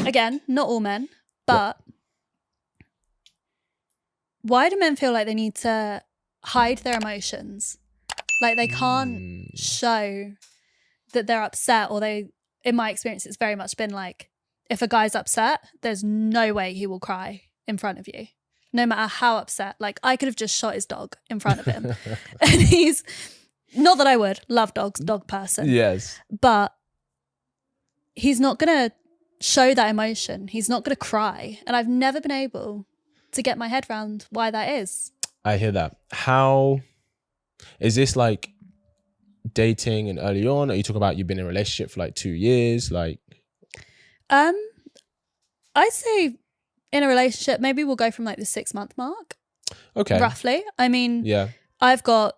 again, not all men, but why do men feel like they need to hide their emotions? Like they can't show that they're upset, or in my experience, it's very much been like, if a guy's upset, there's no way he will cry in front of you, no matter how upset. Like I could have just shot his dog in front of him. And he's, not that I would, love dogs, dog person. Yes. But he's not going to show that emotion. He's not going to cry. And I've never been able to get my head around why that is. I hear that. How is this like dating and early on? Are you talking about you've been in a relationship for like 2 years? Like, I'd say in a relationship, maybe we'll go from like the 6-month mark. Okay. Roughly. I mean, yeah, I've got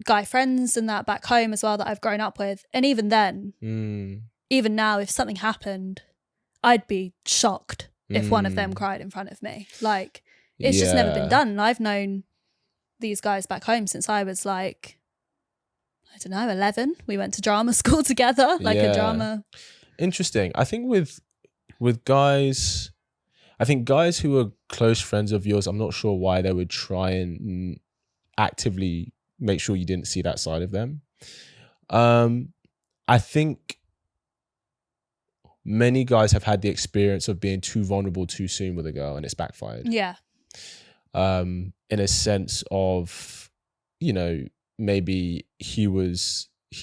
guy friends and that back home as well that I've grown up with. And even then, even now, if something happened, I'd be shocked if one of them cried in front of me. Like, it's just never been done. And I've known these guys back home since I was like, I don't know, 11. We went to drama school together, like a drama. Interesting. I think with guys, I think guys who are close friends of yours, I'm not sure why they would try and actively make sure you didn't see that side of them. I think many guys have had the experience of being too vulnerable too soon with a girl, and it's backfired. Yeah. In a sense of, you know, maybe he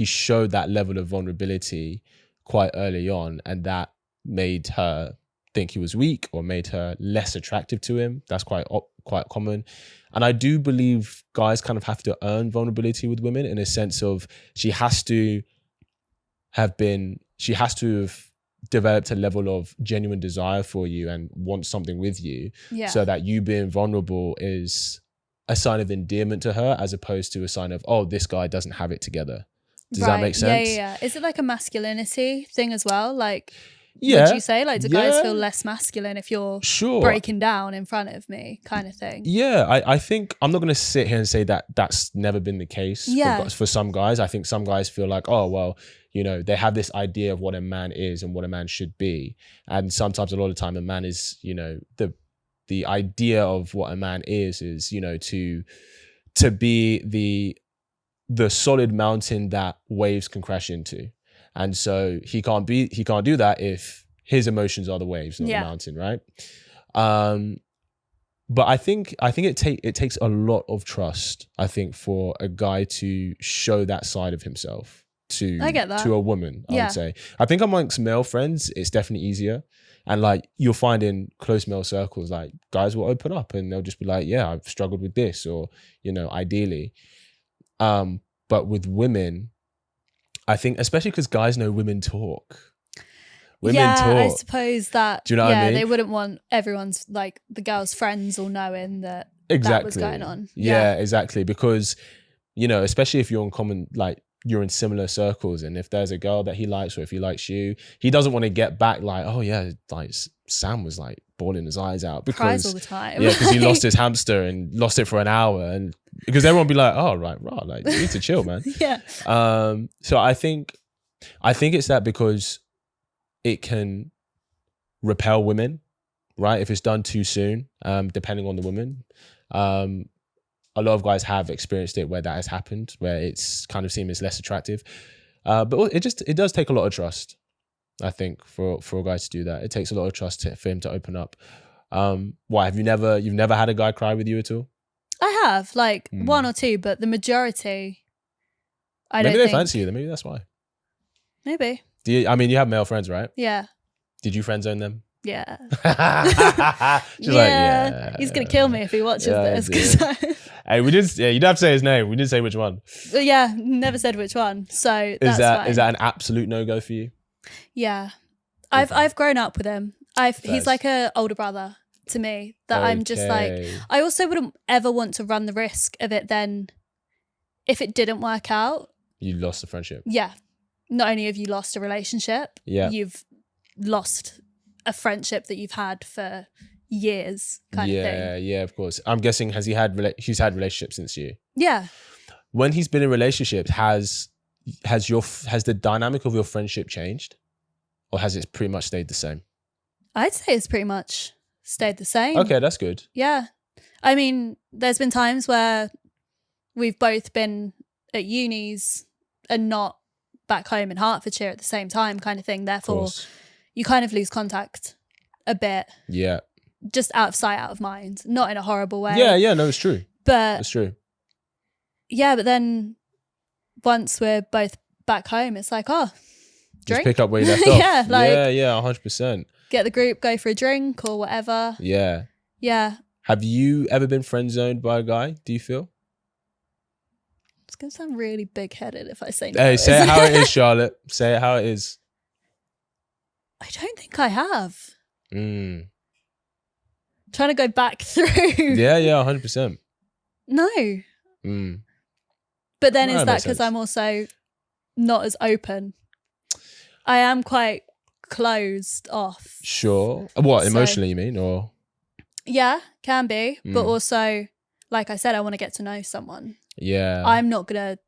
showed that level of vulnerability quite early on, and that made her think he was weak or made her less attractive to him. That's quite common. And I do believe guys kind of have to earn vulnerability with women, in a sense of she has to have developed a level of genuine desire for you and want something with you, so that you being vulnerable is a sign of endearment to her, as opposed to a sign of, oh, this guy doesn't have it together. Does that make sense? Yeah. Is it like a masculinity thing as well? Like, would you say, like, do guys feel less masculine if you're breaking down in front of me, kind of thing? Yeah, I think I'm not going to sit here and say that that's never been the case for some guys. I think some guys feel like, oh, well, you know, they have this idea of what a man is and what a man should be. And sometimes, a lot of time, a man is, you know, the idea of what a man is, you know, to be the solid mountain that waves can crash into. And so he can't do that if his emotions are the waves, not the mountain, right? But I think it takes a lot of trust, I think, for a guy to show that side of himself to a woman, I would say. I think amongst male friends, it's definitely easier. And like, you'll find in close male circles, like, guys will open up and they'll just be like, yeah, I've struggled with this, or, you know, ideally. But with women, I think, especially because guys know women talk. Women talk. I suppose that. Do you know what I mean? They wouldn't want everyone's, like, the girl's friends all knowing that that was going on. Yeah, exactly. Because, you know, especially if you're in common, like, you're in similar circles, and if there's a girl that he likes, or if he likes you, he doesn't want to get back like, oh yeah, like Sam was like bawling his eyes out because cries all the time. Yeah, because he lost his hamster and lost it for an hour, and because everyone will be like, oh right, like, you need to chill, man. Yeah. So I think it's that, because it can repel women, right? If it's done too soon, depending on the woman. A lot of guys have experienced it where that has happened, where it's kind of seen as less attractive. But it does take a lot of trust, I think, for a guy to do that. It takes a lot of trust for him to open up. Why, you've never had a guy cry with you at all? I have, like, one or two, but the majority, Maybe they fancy you, then maybe that's why. Maybe. You have male friends, right? Yeah. Did you friendzone them? Yeah. She's like, yeah. He's gonna kill me if he watches this. Hey, you don't have to say his name. We didn't say which one. Yeah, never said which one. So that's fine. Is that an absolute no-go for you? Yeah. I've grown up with him. He's like an older brother to me, that I'm just like, I also wouldn't ever want to run the risk of it then, if it didn't work out. You lost the friendship. Yeah. Not only have you lost a relationship, you've lost a friendship that you've had for years, kind of thing. Yeah, of course. I'm guessing, he's had relationships since you? Yeah. When he's been in relationships, has the dynamic of your friendship changed, or has it pretty much stayed the same? I'd say it's pretty much stayed the same. Okay, that's good. Yeah. I mean, there's been times where we've both been at unis and not back home in Hertfordshire at the same time, kind of thing. Therefore, you kind of lose contact a bit. Yeah. Just out of sight, out of mind. Not in a horrible way. Yeah, no, it's true. But it's true. Yeah, but then once we're both back home, it's like, oh, drink. Just pick up where you left off. Yeah, like, yeah, 100%. Get the group, go for a drink or whatever. Yeah. Yeah. Have you ever been friend zoned by a guy, do you feel? It's going to sound really big-headed if I say no. Hey, say it how it is, Charlotte. Say it how it is. I don't think I have. Trying to go back through. Yeah, 100%. No. But then is that because sense. I'm also not as open? I am quite closed off. Sure. What, emotionally you mean, or? Yeah, can be. But also, like I said, I want to get to know someone. Yeah. I'm not going to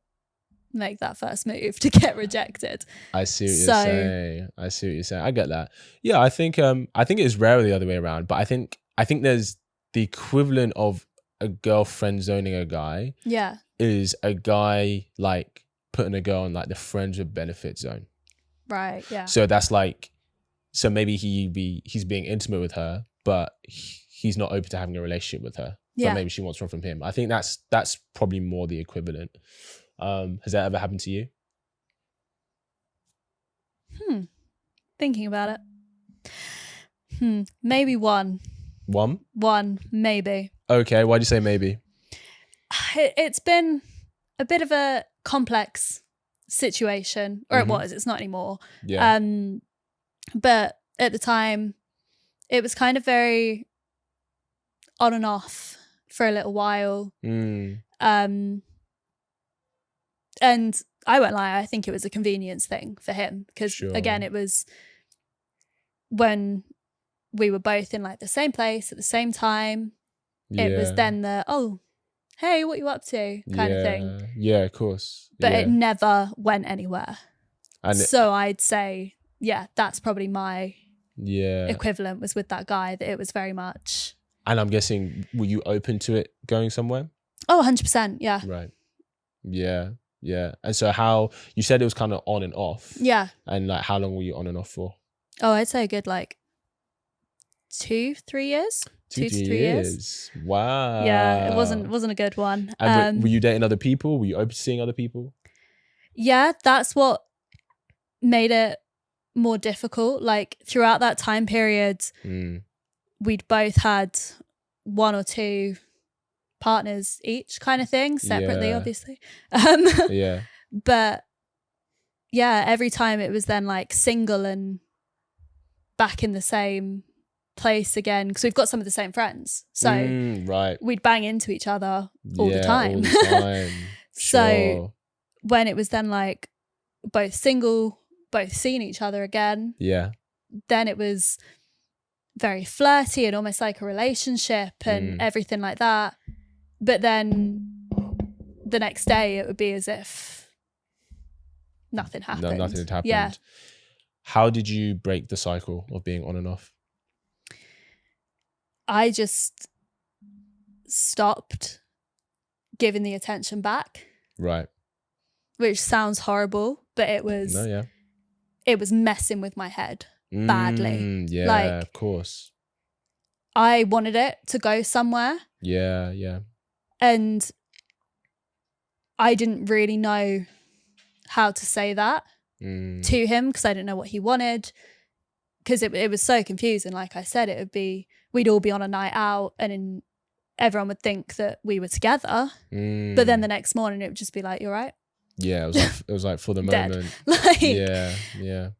make that first move to get rejected. I see what you're saying. I see what you're saying. I get that. Yeah, I think it is rarely the other way around, but I think there's the equivalent of a girl friend zoning a guy. Yeah. Is a guy like putting a girl on like the friends with benefit zone. Right, yeah. So that's like, so maybe he's being intimate with her, but he's not open to having a relationship with her. Yeah. But maybe she wants one from him. I think that's probably more the equivalent. Has that ever happened to you? Thinking about it. Maybe one. One, maybe. Okay, why'd you say maybe? It's been a bit of a complex situation, or it was. It's not anymore. Yeah. But at the time, it was kind of very on and off for a little while. And I won't lie, I think it was a convenience thing for him because again, it was when we were both in like the same place at the same time. It was then the, oh, hey, what you up to kind of thing. Yeah, of course. But it never went anywhere. And so I'd say, yeah, that's probably my equivalent was with that guy, that it was very much. And I'm guessing, were you open to it going somewhere? Oh, 100%, yeah. Right. Yeah. And so how, you said it was kind of on and off. Yeah. And like, how long were you on and off for? Oh, I'd say a good like 2-3 years. 2 to 3 years. Wow. Yeah, it wasn't a good one. And were you dating other people? Were you open to seeing other people? Yeah, that's what made it more difficult. Like throughout that time period, we'd both had 1 or 2 partners each, kind of thing, separately, obviously. Yeah. But yeah, every time it was then like single and back in the same place again, because we've got some of the same friends, so we'd bang into each other all the time. So when it was then like both single, both seeing each other again, then it was very flirty and almost like a relationship and everything like that. But then the next day it would be as if nothing happened. No, nothing had happened. Yeah. How did you break the cycle of being on and off? I just stopped giving the attention back. Right. Which sounds horrible, but it was it was messing with my head badly. Yeah, like, of course. I wanted it to go somewhere. Yeah. And I didn't really know how to say that to him because I didn't know what he wanted. Because it was so confusing. Like I said, it would be, we'd all be on a night out and everyone would think that we were together. But then the next morning it would just be like, you're right. Yeah, it was like for the moment. Like, yeah.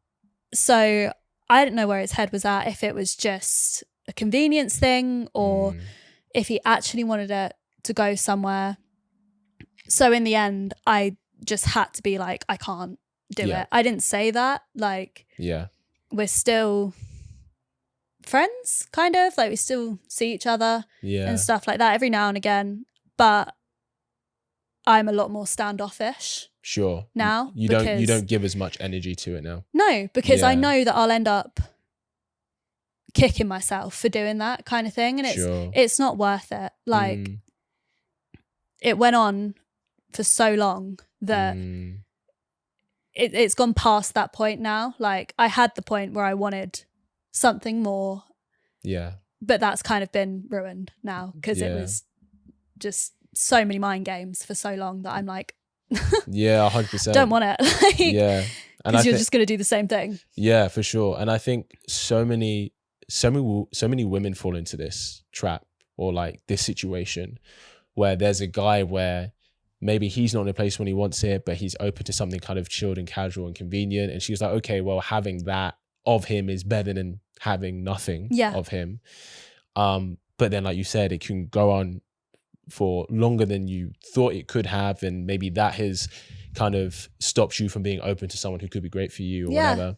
So I didn't know where his head was at, if it was just a convenience thing or if he actually wanted it to go somewhere. So in the end, I just had to be like, I can't do it. I didn't say that. Like, we're still friends, kind of. Like, we still see each other and stuff like that every now and again. But I'm a lot more standoffish. Sure. Now. You don't give as much energy to it now. No, because I know that I'll end up kicking myself for doing that kind of thing. And it's not worth it. Like it went on for so long that it's gone past that point now. Like I had the point where I wanted something more. Yeah. But that's kind of been ruined now because it was just so many mind games for so long that I'm like, yeah, 100%. Don't want it. Like, yeah. Because you're just going to do the same thing. Yeah, for sure. And I think so many women fall into this trap or like this situation where there's a guy where maybe he's not in a place when he wants it, but he's open to something kind of chilled and casual and convenient. And she's like, okay, well, having that of him is better than having nothing of him. But then, like you said, it can go on for longer than you thought it could have. And maybe that has kind of stops you from being open to someone who could be great for you or whatever.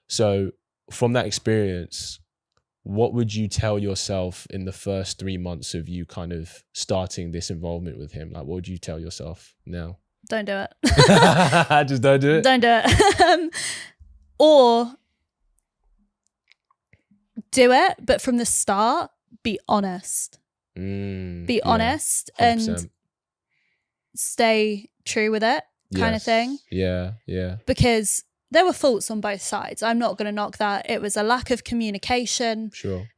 So from that experience, what would you tell yourself in the first 3 months of you kind of starting this involvement with him? Like, what would you tell yourself now? Don't do it. Just don't do it? Don't do it. Or do it, but from the start, be honest. Be honest 100%. And stay true with it kind of thing. Yeah, yeah. Because there were faults on both sides. I'm not going to knock that. It was a lack of communication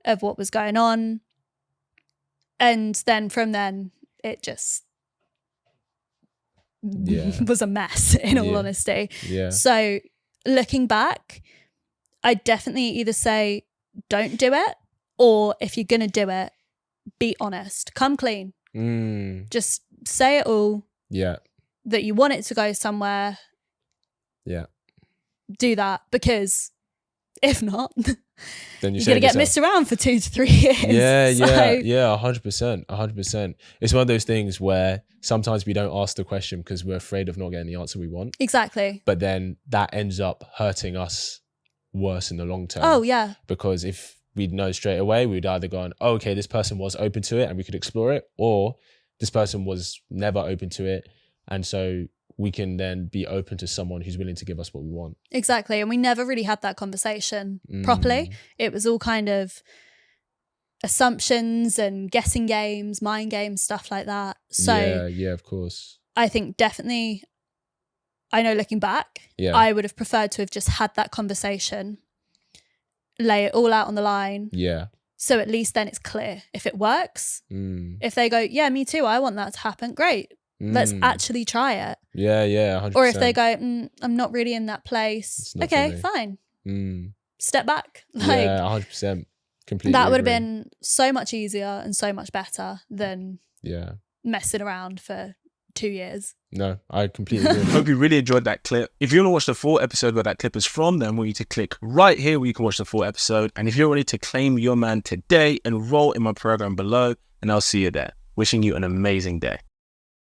of what was going on. And then from then, it just was a mess, in all honesty. Yeah. So looking back, I definitely either say, don't do it, or if you're going to do it, be honest. Come clean. Just say it all. Yeah. That you want it to go somewhere. Yeah. Do that, because if not, then you're going to get missed around for 2 to 3 years. Yeah, yeah, 100%, 100%. It's one of those things where sometimes we don't ask the question because we're afraid of not getting the answer we want. Exactly. But then that ends up hurting us worse in the long term. Oh, yeah. Because if we'd know straight away, we'd either go, oh, okay, this person was open to it and we could explore it, or this person was never open to it. And so we can then be open to someone who's willing to give us what we want. Exactly. And we never really had that conversation properly. It was all kind of assumptions and guessing games, mind games, stuff like that. So yeah, of course. I think definitely, I know looking back, I would have preferred to have just had that conversation, lay it all out on the line. Yeah. So at least then it's clear. If it works, if they go, yeah, me too, I want that to happen, great. Let's actually try it. Yeah, 100%. Or if they go, I'm not really in that place. Okay, fine. Step back. Like, yeah, 100%. Completely. That would have been so much easier and so much better than messing around for 2 years. No, I completely agree. Hope you really enjoyed that clip. If you want to watch the full episode where that clip is from, then I want you to click right here where you can watch the full episode. And if you're ready to claim your man today, enroll in my program below, and I'll see you there. Wishing you an amazing day.